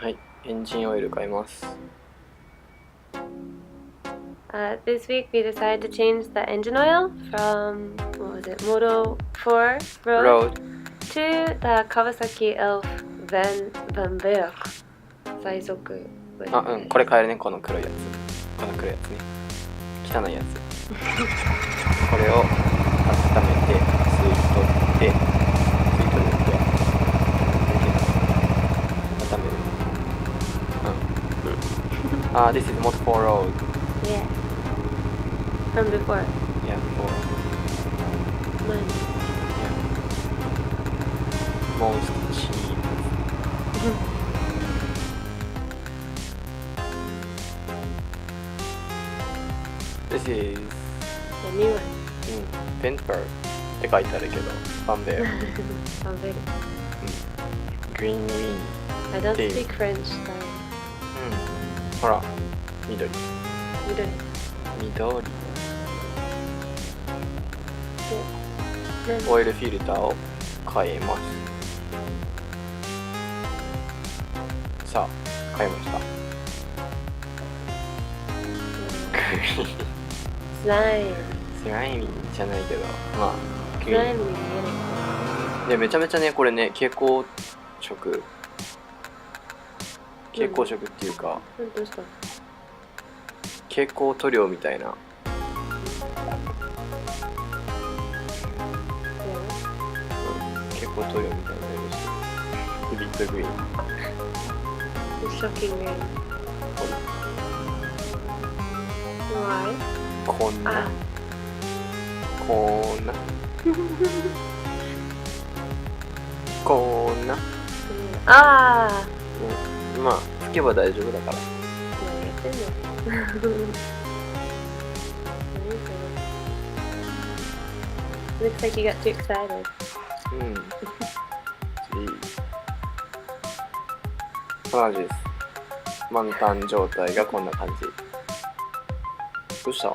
はい、エンジンオイル買います。This week we decided to change the engine oil from, what was it, Moto 4 Road to the Kawasaki Elf Vent Vert Saesoku。あ、うん、これ買えるね、この黒いやつ。この黒いやつね。汚いやつ。これを温めて、吸い取って、温める。This is Moto 4 Road. Yeah. From before. Yeah, before. Nice. Yeah. Most cheap. This is The new one. Vent Vert って書いてあるけど、ヴァンヴェール。ヴァンヴェル。Green Ooze。I don't speak French, sorry. ほら、緑。オイルフィルターを変えます。さあ、変えました。スライム。スライミーじゃないけど、まあ、スライムに見えない。で、めちゃめちゃね、これね、蛍光色。蛍光色っていうか、どうした？蛍光塗料みたいな。蛍光塗料みたいな色してる。ビビットグリーン。Shocking green. Why? こんな。まあ、拭けば大丈夫だから。何やってんの？Looks like you got too excited. 同じです。満タン状態がこんな感じ。どうした？